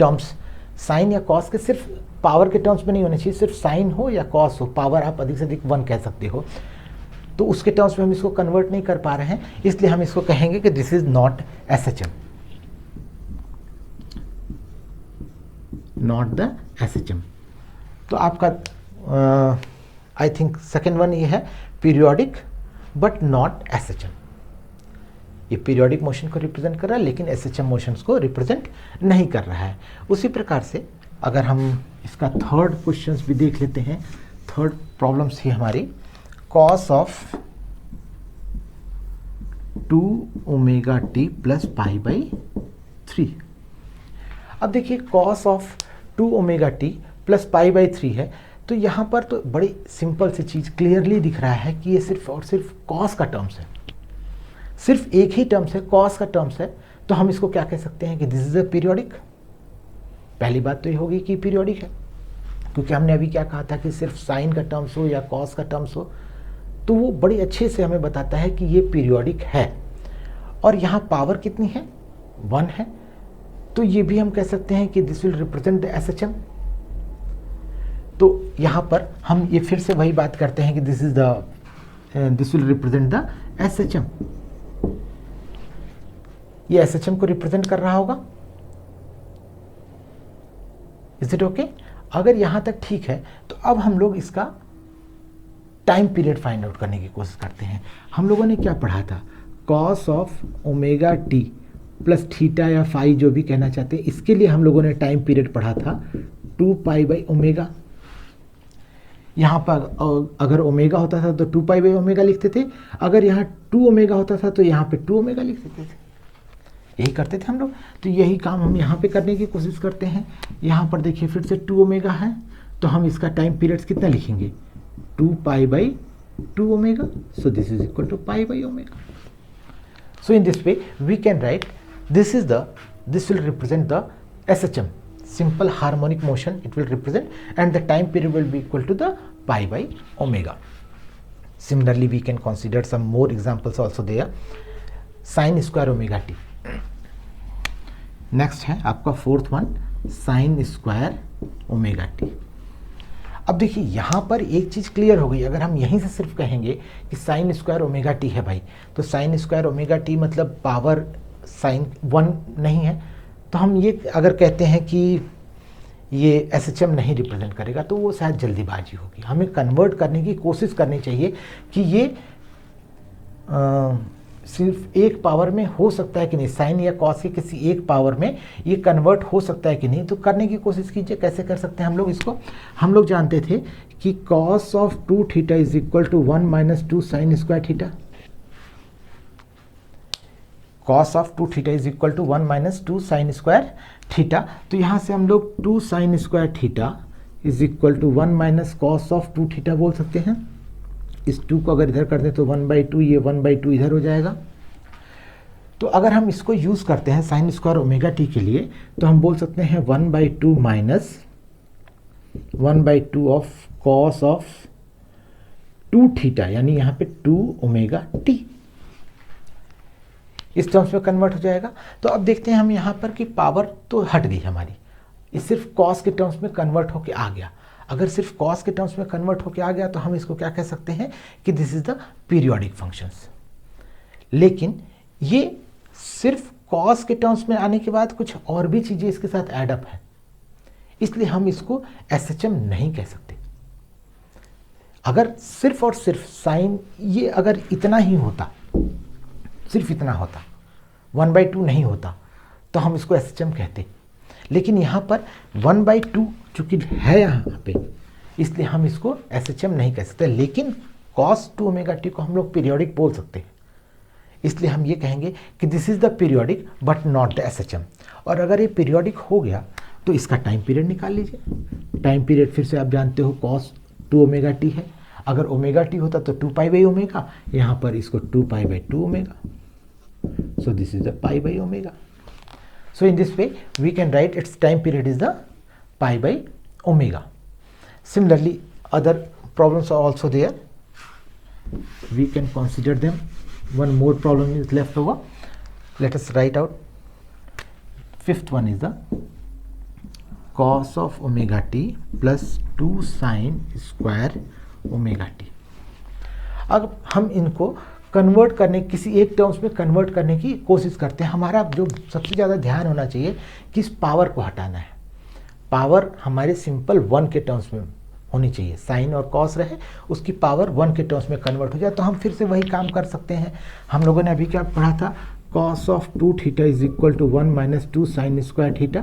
terms। Sine या cos के सिर्फ power के terms में नहीं होने चाहिए, सिर्फ sign हो या कॉस हो, पावर आप अधिक से अधिक 1 कह सकते हो, तो उसके टर्म्स में हम इसको कन्वर्ट नहीं कर पा रहे हैं, इसलिए हम इसको कहेंगे कि this is not SHM, not the SHM। तो आपका आई थिंक सेकेंड वन ये है पीरियोडिक बट नॉट SHM। ये पीरियोडिक मोशन को रिप्रेजेंट कर रहा है लेकिन SHM मोशंस को रिप्रेजेंट नहीं कर रहा है। उसी प्रकार से अगर हम इसका थर्ड क्वेश्चंस भी देख लेते हैं, थर्ड प्रॉब्लम थी हमारी cos of 2 omega T plus pi by 3। अब देखिए cos of 2 omega T plus pi by 3 है, तो यहाँ पर तो बड़ी सिंपल सी चीज़ क्लियरली दिख रहा है कि ये सिर्फ और सिर्फ कॉस का टर्म्स है, सिर्फ एक ही टर्म्स है, कॉस का टर्म्स है। तो हम इसको क्या कह सकते हैं कि दिस इज अ पीरियोडिक। पहली बात तो ये होगी कि पीरियोडिक है, क्योंकि हमने अभी क्या कहा था कि सिर्फ साइन का टर्म्स हो या कॉस का टर्म्स हो तो वो बड़ी अच्छे से हमें बताता है कि ये पीरियोडिक है। और यहाँ पावर कितनी है? 1 है, तो ये भी हम कह सकते हैं कि this will represent the SHM। तो यहाँ पर हम ये फिर से वही बात करते हैं कि this will represent the SHM। ये SHM को रिप्रेजेंट कर रहा होगा। Is it okay? अगर यहाँ तक ठीक है तो अब हम लोग इसका टाइम पीरियड फाइंड आउट करने की कोशिश करते हैं। हम लोगों ने क्या पढ़ा था? Cos of omega T plus theta या फाई जो भी कहना चाहते हैं, इसके लिए हम लोगों ने टाइम पीरियड पढ़ा था 2 पाई बाई ओमेगा। यहाँ पर अगर ओमेगा होता था तो 2 पाई बाई ओमेगा लिखते थे, अगर यहाँ 2 ओमेगा होता था तो यहाँ पे 2 ओमेगा लिख देते थे। यही करते थे हम लोग। तो यही काम हम यहाँ पे करने की कोशिश करते हैं। यहाँ पर देखिए फिर से 2 ओमेगा है, तो हम इसका टाइम पीरियड्स कितना लिखेंगे? 2 pi by 2 omega. So this is equal to pi by omega. So in this way we can write this will represent the SHM, simple harmonic motion it will represent, and the time period will be equal to the pi by omega. Similarly we can consider some more examples also there. Sin square omega t. Next है आपका fourth one sin square omega t। अब देखिए यहाँ पर एक चीज़ clear हो गई। अगर हम यहीं से सिर्फ कहेंगे कि साइन स्क्वायर ओमेगा टी है भाई, तो साइन स्क्वायर ओमेगा टी मतलब पावर साइन 1 नहीं है, तो हम ये अगर कहते हैं कि ये SHM नहीं रिप्रेजेंट करेगा तो वो शायद जल्दीबाजी होगी। हमें कन्वर्ट करने की कोशिश करनी चाहिए कि ये सिर्फ एक पावर में हो सकता है कि नहीं, साइन या कॉस के किसी एक पावर में ये कन्वर्ट हो सकता है कि नहीं। तो करने की कोशिश कीजिए। कैसे कर सकते हैं हम लोग इसको? हम लोग जानते थे कि cos of 2 theta is equal to 1 minus 2 sine square theta. Cos of 2 theta is equal to 1 minus 2 sine square theta. तो यहाँ से हम लोग 2 sine square theta is equal to 1 minus cos of 2 theta बोल सकते हैं। इस 2 को अगर इधर कर दें तो 1/2, ये 1/2 इधर हो जाएगा। तो अगर हम इसको यूज़ करते हैं साइन स्क्वायर ओमेगा टी के लिए, तो हम बोल सकते हैं 1/2 minus 1/2 of cos of 2 theta, यानी यहाँ पे 2 ओमेगा टी इस टर्म्स में कन्वर्ट हो जाएगा। तो अब देखते हैं हम यहाँ पर कि पावर तो हट गई हमारी, ये सिर्फ कॉस के टर्म्स में कन्वर्ट होके आ गया। अगर सिर्फ कॉस के टर्म्स में कन्वर्ट होके आ गया तो हम इसको क्या कह सकते हैं कि this is the periodic functions. लेकिन ये सिर्फ कॉस के टर्म्स में आने के बाद कुछ और भी चीज़ें इसके साथ एडअप है, इसलिए हम इसको SHM नहीं कह सकते। अगर सिर्फ और सिर्फ साइन ये अगर इतना ही होता, सिर्फ इतना होता, 1/2 नहीं होता, तो हम इसको SHM कहते। लेकिन यहाँ पर 1/2 चूंकि है यहाँ पे, इसलिए हम इसको SHM नहीं कह सकते। लेकिन cos 2 ओमेगा टी को हम लोग पीरियोडिक बोल सकते हैं, इसलिए हम ये कहेंगे कि this is the periodic but not the SHM। और अगर ये पीरियोडिक हो गया तो इसका टाइम पीरियड निकाल लीजिए। टाइम पीरियड फिर से आप जानते हो cos 2 ओमेगा टी है। अगर ओमेगा टी होता तो 2π/ओमेगा, यहाँ पर इसको 2π/2 omega. So this is the π/omega. So in this way we can write its time period is the π/omega. Similarly, other problems are also there. We can consider them. One more problem is left over. Let us write out. Fifth one is the cos of omega t plus 2 sin square omega t. अब हम इनको convert करने, किसी एक terms में convert करने की कोशिश करते हैं। हमारा जो सबसे ज़्यादा ध्यान होना चाहिए कि इस पावर को हटाना है। पावर हमारे सिंपल 1 के टर्म्स में होनी चाहिए। साइन और कॉस रहे, उसकी पावर 1 के टर्म्स में कन्वर्ट हो जाए तो हम फिर से वही काम कर सकते हैं। हम लोगों ने अभी क्या पढ़ा था, cos of 2 theta is equal to 1 minus 2 sine square theta.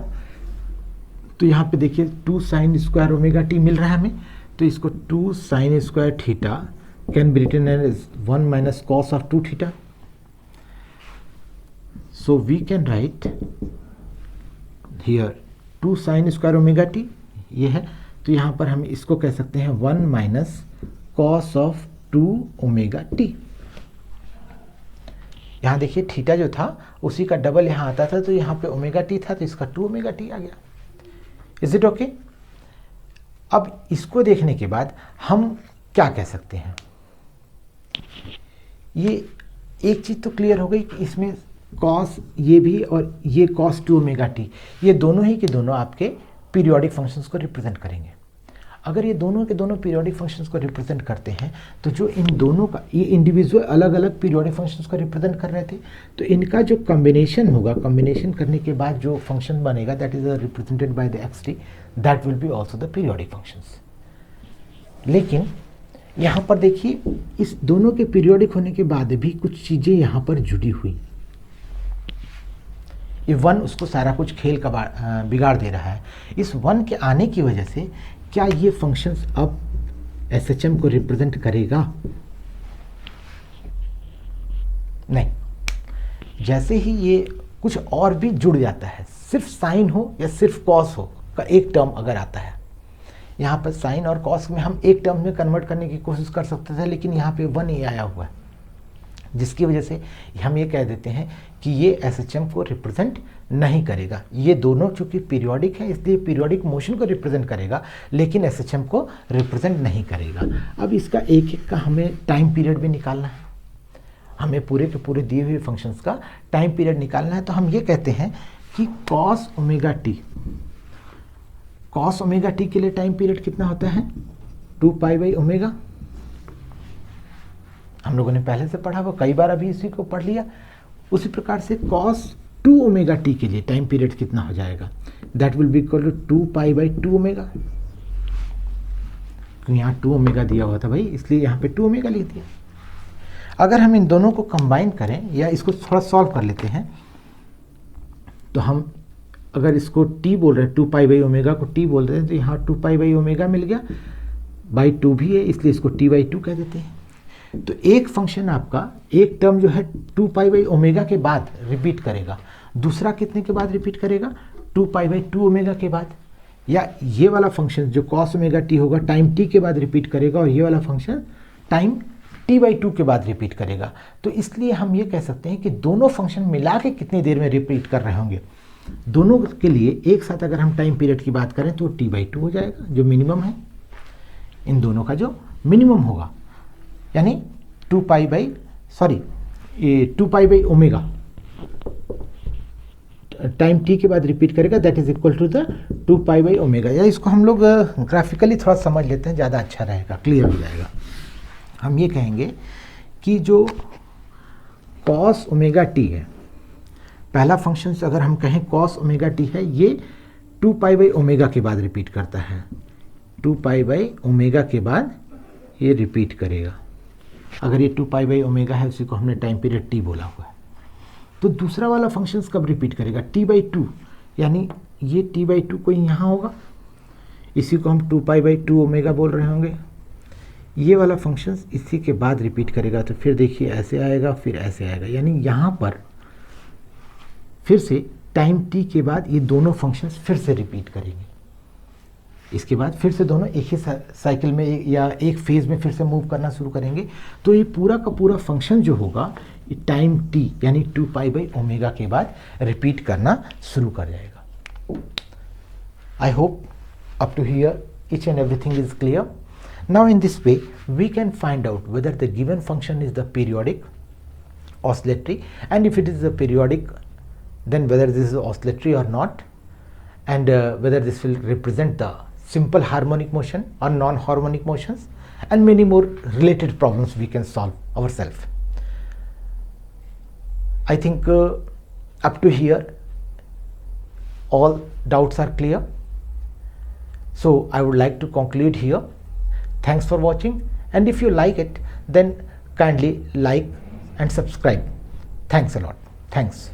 तो यहाँ पे देखिए 2 साइन स्क्वायर ओमेगा टी मिल रहा है हमें, तो इसको 2 sine square theta can be written as 1 minus cos of 2 theta. So we can write here 2 sin square omega t, ये है। तो यहाँ पर हम इसको कह सकते हैं 1 minus cos of 2 omega t। यहाँ देखिए थीटा जो था उसी का डबल यहाँ आता था, तो यहाँ पे ओमेगा टी था तो इसका 2 ओमेगा टी आ गया। Is it okay? अब इसको देखने के बाद हम क्या कह सकते हैं, ये एक चीज़ तो क्लियर हो गई कि इसमें कॉस ये भी और ये cos 2 ओमेगा टी, ये दोनों ही के दोनों आपके पीरियोडिक फंक्शंस को रिप्रेजेंट करेंगे। अगर ये दोनों के दोनों पीरियोडिक फंक्शंस को रिप्रेजेंट करते हैं तो जो इन दोनों का, ये इंडिविजुअल अलग अलग पीरियोडिक फंक्शंस को रिप्रेजेंट कर रहे थे, तो इनका जो कॉम्बिनेशन होगा, कॉम्बिनेशन करने के बाद जो फंक्शन बनेगा that is represented by the xt, that will B also the periodic functions. लेकिन यहाँ पर देखिए इस दोनों के पीरियोडिक होने के बाद भी कुछ चीज़ें यहाँ पर जुड़ी हुई। ये 1 उसको सारा कुछ खेल का बिगाड़ दे रहा है। इस 1 के आने की वजह से क्या ये फंक्शंस अब SHM को रिप्रेजेंट करेगा? नहीं। जैसे ही ये कुछ और भी जुड़ जाता है, सिर्फ साइन हो या सिर्फ कॉस हो का एक टर्म अगर आता है, यहाँ पर साइन और कॉस में हम एक टर्म में कन्वर्ट करने की कोशिश कर सकते थे, लेकिन यहाँ पे 1 ही आया हुआ है, जिसकी वजह से हम ये कह देते हैं कि ये SHM को रिप्रेजेंट नहीं करेगा। ये दोनों चूंकि पीरियोडिक है इसलिए पीरियोडिक मोशन को रिप्रेजेंट करेगा, लेकिन SHM को रिप्रेजेंट नहीं करेगा। अब इसका एक एक का हमें टाइम पीरियड भी निकालना है, हमें पूरे के पूरे दिए हुए फंक्शंस का टाइम पीरियड निकालना है। तो हम ये कहते हैं कि cos ओमेगा टी के लिए टाइम पीरियड कितना होता है, 2π/ओमेगा। हम लोगों ने पहले से पढ़ा, वो कई बार अभी इसी को पढ़ लिया। उसी प्रकार से cos 2 ओमेगा टी के लिए टाइम पीरियड कितना हो जाएगा, that will be equal to 2π/2 omega. यहाँ 2 ओमेगा दिया हुआ था भाई, इसलिए यहाँ पे 2 ओमेगा लिख दिया। अगर हम इन दोनों को कंबाइन करें या इसको थोड़ा सॉल्व कर लेते हैं, तो हम अगर इसको t बोल रहे हैं, 2π/ओमेगा को t बोल रहे हैं, तो यहाँ 2π/ओमेगा मिल गया, बाई 2 भी है इसलिए इसको t/2 कह देते हैं। तो एक फंक्शन आपका एक टर्म जो है 2 पाई बाई ओमेगा के बाद रिपीट करेगा, दूसरा कितने के बाद रिपीट करेगा, 2 पाई बाई 2 ओमेगा के बाद, या ये वाला फंक्शन जो कॉस ओमेगा टी होगा टाइम टी के बाद रिपीट करेगा और ये वाला फंक्शन टाइम टी बाई 2 के बाद रिपीट करेगा। तो इसलिए हम ये कह सकते हैं कि दोनों फंक्शन मिला के कितनी देर में रिपीट कर रहे होंगे, दोनों के लिए एक साथ अगर हम टाइम पीरियड की बात करें तो टी बाई 2 हो जाएगा जो मिनिमम है, इन दोनों का जो मिनिमम होगा, यानी 2 pi by omega time t के बाद रिपीट करेगा, that is equal to the 2 pi by omega. या इसको हम लोग ग्राफिकली थोड़ा समझ लेते हैं, ज़्यादा अच्छा रहेगा, क्लियर हो जाएगा। हम ये कहेंगे कि जो कॉस ओमेगा टी है, पहला फंक्शन अगर हम कहें कॉस ओमेगा टी है, ये 2 पाई बाई ओमेगा के बाद रिपीट करता है, 2 पाई बाई ओमेगा के बाद ये रिपीट करेगा। अगर ये 2 पाई बाई ओमेगा है, उसी को हमने टाइम पीरियड टी बोला हुआ है। तो दूसरा वाला फंक्शंस कब रिपीट करेगा, टी बाई 2, यानी ये टी बाई 2 कोई यहाँ होगा, इसी को हम 2 पाई बाई 2 ओमेगा बोल रहे होंगे। ये वाला फंक्शंस इसी के बाद रिपीट करेगा, तो फिर देखिए ऐसे आएगा फिर ऐसे आएगा, यानी यहाँ पर फिर से टाइम टी के बाद ये दोनों फंक्शंस फिर से रिपीट करेंगे। इसके बाद फिर से दोनों एक ही साइकिल में या एक फेज में फिर से मूव करना शुरू करेंगे। तो ये पूरा का पूरा फंक्शन जो होगा ये टाइम टी यानी 2 पाई बाई ओमेगा के बाद रिपीट करना शुरू कर जाएगा। I hope up to here each and everything is clear. Now in this way we can find out whether the given function is the periodic, oscillatory, and if it is a periodic then whether this is oscillatory or not, and whether this will represent the simple harmonic motion or non-harmonic motions, and many more related problems we can solve ourselves. I think up to here all doubts are clear. So I would like to conclude here. Thanks for watching, and if you like it then kindly like and subscribe. Thanks a lot. Thanks.